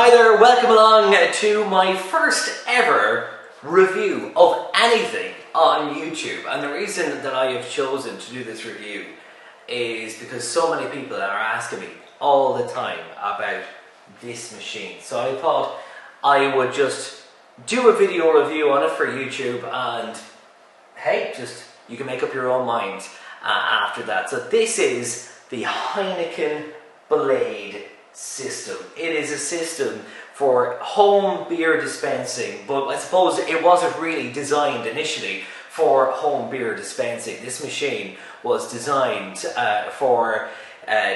Hi there, welcome along to my first ever review of anything on YouTube. And the reason that I have chosen to do this review is because so many people are asking me all the time about this machine. So I thought I would just do a video review on it for YouTube, and hey, just you can make up your own mind after that. So this is the Heineken Blade system. It is a system for home beer dispensing, but I suppose it wasn't really designed initially for home beer dispensing. This machine was designed for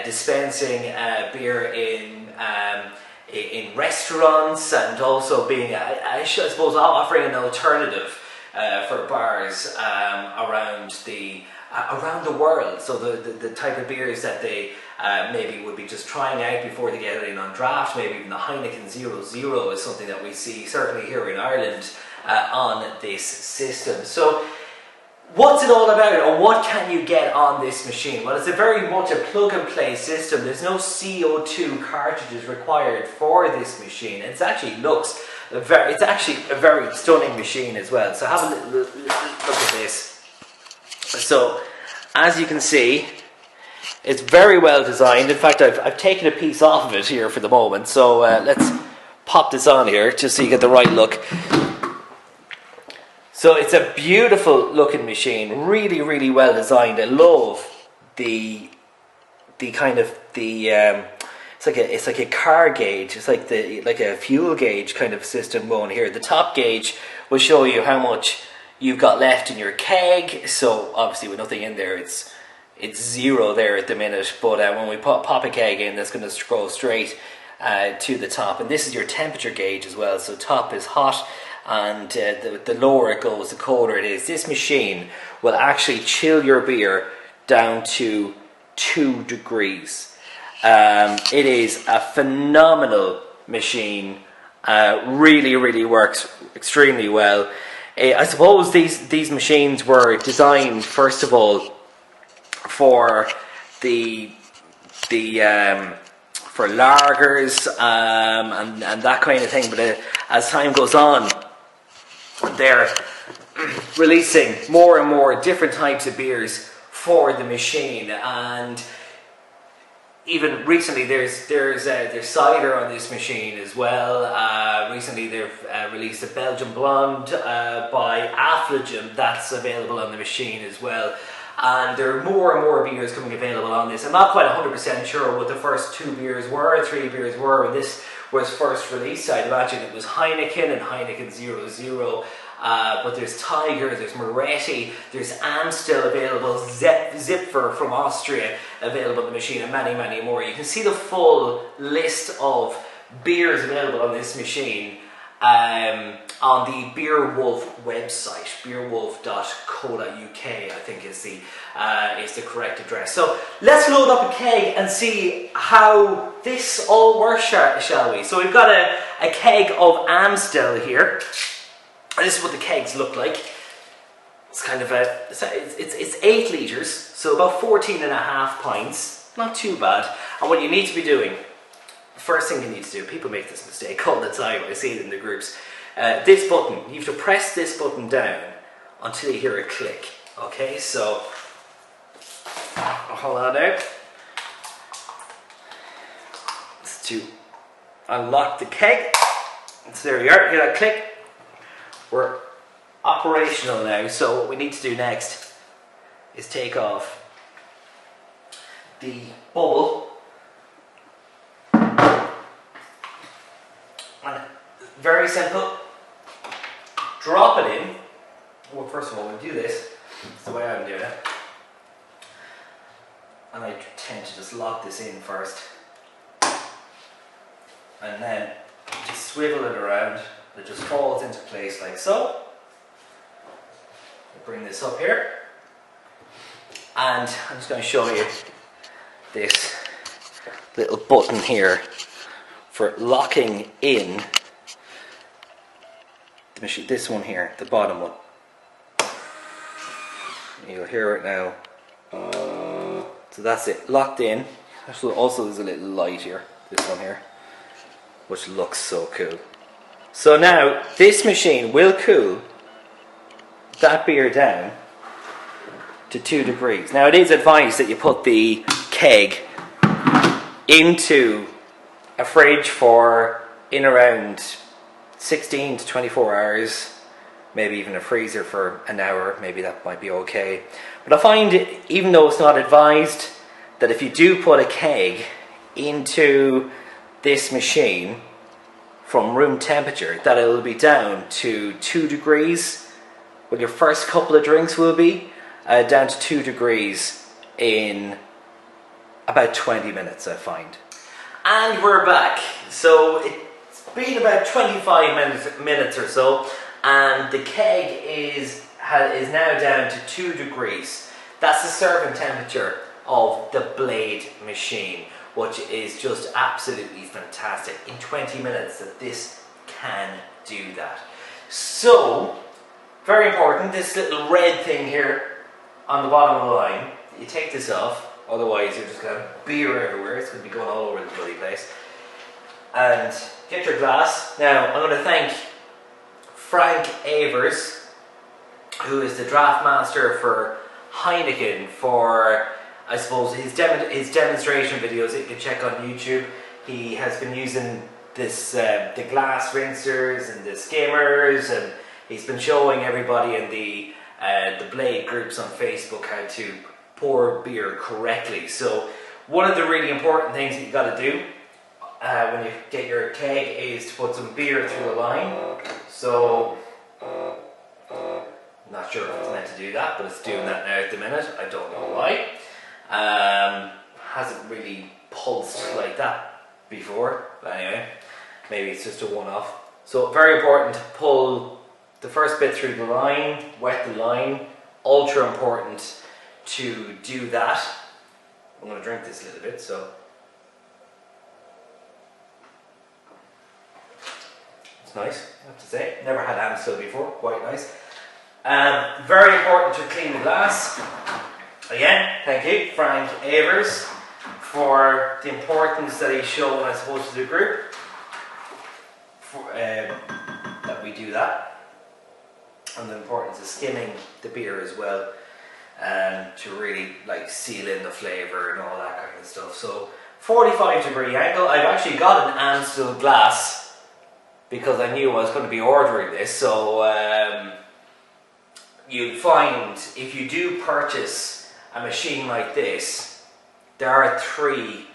dispensing beer in restaurants, and also being, I suppose, offering an alternative for bars around the world. So the type of beers that they maybe would be just trying out before they get it in on draft. Maybe even the Heineken 0.0 is something that we see certainly here in Ireland on this system. So what's it all about, or what can you get on this machine? Well, it's a very much a plug and play system. There's no CO2 cartridges required for this machine. It actually looks it's actually a very stunning machine as well. So have a little look at this. So as you can see, it's very well designed. In fact, I've taken a piece off of it here for the moment. So let's pop this on here just so you get the right look. So it's a beautiful looking machine, really, really well designed. I love the kind of it's like a car gauge. It's like a fuel gauge kind of system going here. The top gauge will show you how much you've got left in your keg. So obviously with nothing in there, it's zero there at the minute. But when we pop a keg in, that's going to go straight to the top. And this is your temperature gauge as well. So top is hot, and the lower it goes, the colder it is. This machine will actually chill your beer down to 2 degrees. It is a phenomenal machine. Really, really works extremely well. I suppose these machines were designed first of all for for lagers and that kind of thing. But as time goes on, they're releasing more and more different types of beers for the machine. And even recently, there's cider on this machine as well. Recently, they've released a Belgian Blonde by Affligem that's available on the machine as well. And there are more and more beers coming available on this. I'm not quite 100% sure what the first 2 beers were, 3 beers were when this was first released. I'd imagine it was Heineken and Heineken 0.0. But there's Tiger, there's Moretti, there's Amstel available, Zipfer from Austria available on the machine, and many, many more. You can see the full list of beers available on this machine on the Beerwolf website, beerwolf.co.uk, I think is the correct address. So let's load up a keg and see how this all works, shall we? So we've got a keg of Amstel here. This is what the kegs look like. It's kind of it's 8 litres, so about 14.5 pints. Not too bad. And what you need to be doing, first thing you need to do, people make this mistake all the time, I see it in the groups. This button, you have to press this button down until you hear a click. Okay, so hold on now. It's to unlock the keg. So there you are, hear that click. We're operational now, so what we need to do next is take off the bubble. And very simple. Drop it in. Well, first of all, we'll do this. That's the way I'm doing it. And I tend to just lock this in first. And then just swivel it around. It just falls into place like so. I'll bring this up here, and I'm just going to show you this little button here for locking in the machine. This one here, the bottom one. You'll hear it now. So that's it, locked in. Also there's a little light here, this one here. which looks so cool. So now this machine will cool that beer down to 2 degrees. Now it is advised that you put the keg into a fridge for in around 16 to 24 hours, maybe even a freezer for an hour, maybe that might be okay. But I find, even though it's not advised, that if you do put a keg into this machine from room temperature, that it will be down to 2 degrees. Well, your first couple of drinks will be down to 2 degrees in about 20 minutes, I find. And we're back. So it's been about 25 minutes or so, and the keg is now down to 2 degrees. That's the serving temperature of the Blade machine, which is just absolutely fantastic. In 20 minutes that this can do that. So, very important, this little red thing here on the bottom of the line, you take this off, otherwise you're just going to have beer everywhere. It's going to be going all over the bloody place. And get your glass. Now, I'm going to thank Frank Avers, who is the draft master for Heineken, for, I suppose, his demonstration videos that you can check on YouTube. He has been using this the glass rinsers and the skimmers, and he's been showing everybody in the Blade groups on Facebook how to pour beer correctly. So one of the really important things that you got to do when you get your keg is to put some beer through the line. So I'm not sure if it's meant to do that, but it's doing that now at the minute. I don't know why. Hasn't really pulsed like that before, but anyway, maybe it's just a one-off. So very important to pull the first bit through the line, wet the line. Ultra important to do that. I'm going to drink this a little bit, so it's nice, I have to say. Never had Amstel before, quite nice. Very important to clean the glass. Again, thank you, Frank Avers, for the importance that he's shown, I suppose, to the group, that we do that, and the importance of skimming the beer as well, to really like seal in the flavour and all that kind of stuff. So 45-degree angle. I've actually got an Amstel glass because I knew I was going to be ordering this. So you'll find if you do purchase a machine like this, there are 3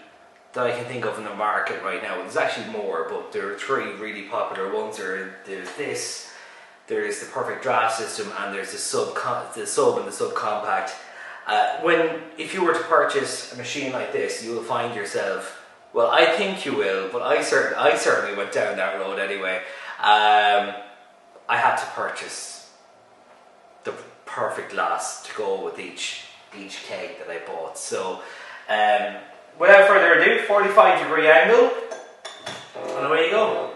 that I can think of in the market right now. There's actually more, but there are 3 really popular ones. There's this, there's the Perfect Draft System, and there's the sub and the subcompact. If you were to purchase a machine like this, you will find yourself, well, I think you will, but I certainly went down that road anyway. I had to purchase the perfect glass to go with each keg that I bought. So without further ado, 45-degree angle, and away you go.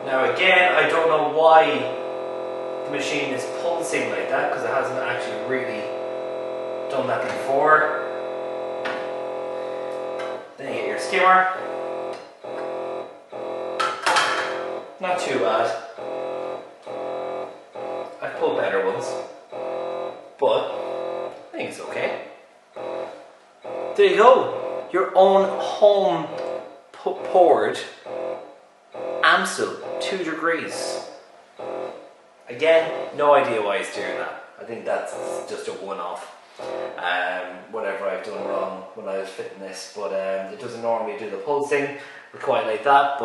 Now again, I don't know why the machine is pulsing like that, because it hasn't actually really done that before. Then you get your skimmer. Not too bad. I've pulled better ones, but I think it's okay. There you go. Your own home poured Amstel, 2 degrees. Again, no idea why he's doing that. I think that's just a one-off. Whatever I've done wrong when I was fitting this, but it doesn't normally do the pulsing quite like that.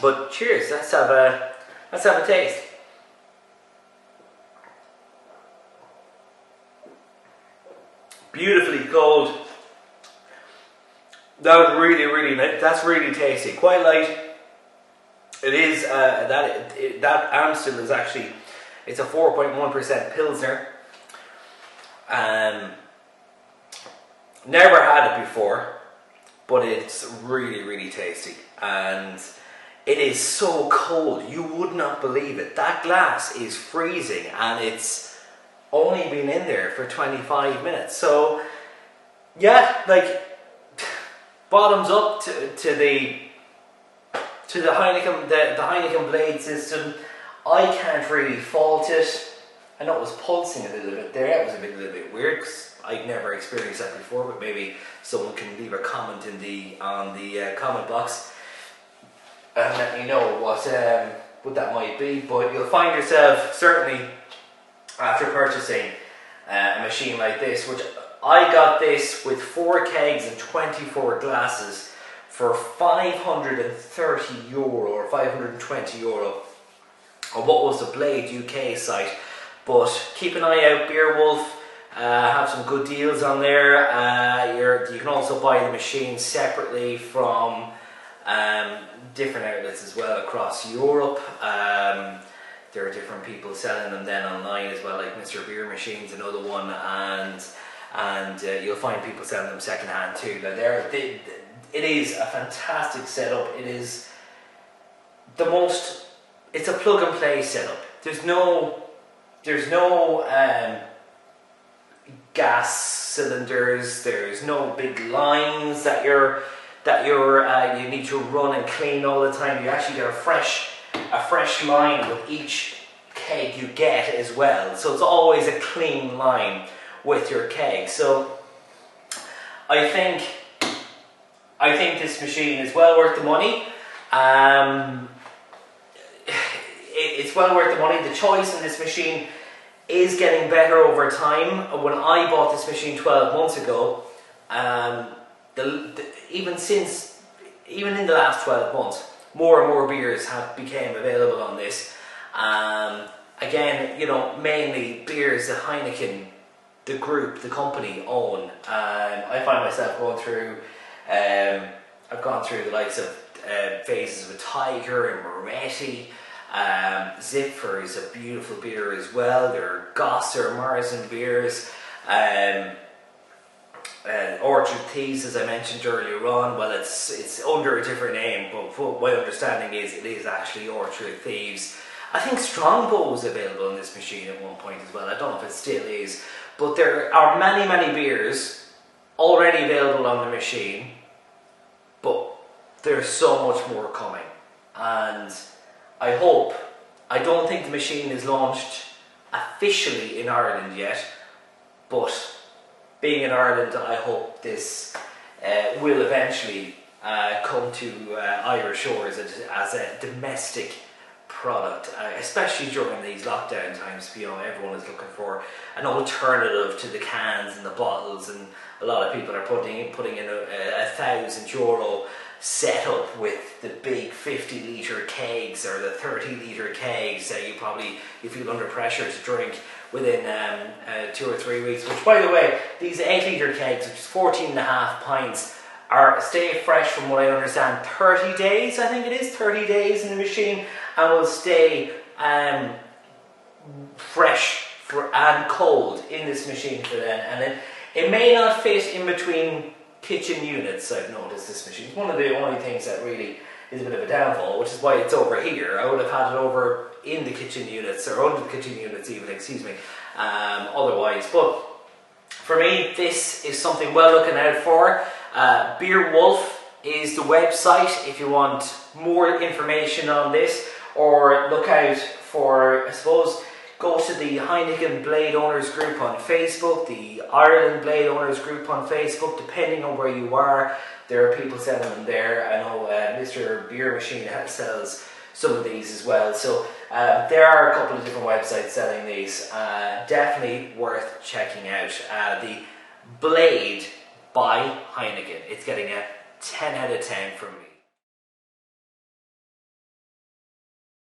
But cheers. Let's have a taste. Beautifully cold. That's really tasty. Quite light. It is that Amstel is actually, it's a 4.1% Pilsner. Never had it before, but it's really tasty, and it is so cold you would not believe it. That glass is freezing, and it's only been in there for 25 minutes. So yeah, like, bottoms up to the Heineken the Heineken Blade system. I can't really fault it. I know it was pulsing a little bit there. It was a little bit weird because I'd never experienced that before. But maybe someone can leave a comment on the comment box and let me know what that might be. But you'll find yourself certainly after purchasing a machine like this, which I got this with 4 kegs and 24 glasses for €530 or €520 on what was the Blade UK site. But keep an eye out, Beerwolf have some good deals on there. You can also buy the machine separately from different outlets as well across Europe. There are different people selling them then online as well, like Mr. Beer Machine's another one, and you'll find people selling them secondhand too. But it is a fantastic setup. It is it's a plug and play setup. There's no gas cylinders. There's no big lines that you need to run and clean all the time. You actually get a fresh line with each keg you get as well. So it's always a clean line with your keg. So I think this machine is well worth the money. It's well worth the money. The choice in this machine is getting better over time. When I bought this machine 12 months ago, even in the last 12 months, more and more beers have become available on this. Again, mainly beers that Heineken, the group, the company own. I find myself going through. I've gone through the likes of phases with Tiger and Moretti. Zipfer is a beautiful beer as well. There are Gosser, Morrison beers. Orchard Thieves, as I mentioned earlier on, well, it's under a different name, but my understanding is it is actually Orchard Thieves. I think Strongbow was available in this machine at one point as well. I don't know if it still is, but there are many beers already available on the machine, but there's so much more coming. And I don't think the machine is launched officially in Ireland yet, but being in Ireland, I hope this will eventually come to Irish shores as a domestic product, especially during these lockdown times. Everyone is looking for an alternative to the cans and the bottles, and a lot of people are putting in €1,000 setup with the big 50-litre kegs or the 30-litre kegs that you feel under pressure to drink within 2 or 3 weeks. Which, by the way, these 8-litre kegs, which is 14.5 pints, stay fresh from what I understand 30 days. I think it is 30 days in the machine, and will stay fresh and cold in this machine for then. And it may not fit in between kitchen units. I've noticed this machine. It's one of the only things that really is a bit of a downfall, which is why it's over here. I would have had it over in the kitchen units, or under the kitchen units even, otherwise. But for me, this is something well looking out for. Beerwolf is the website if you want more information on this, or look out for, I suppose, go to the Heineken Blade Owners Group on Facebook, the Ireland Blade Owners Group on Facebook, depending on where you are. There are people selling them there. I know Mr. Beer Machine sells some of these as well. So there are a couple of different websites selling these. Definitely worth checking out. The Blade by Heineken. It's getting a 10 out of 10 from me.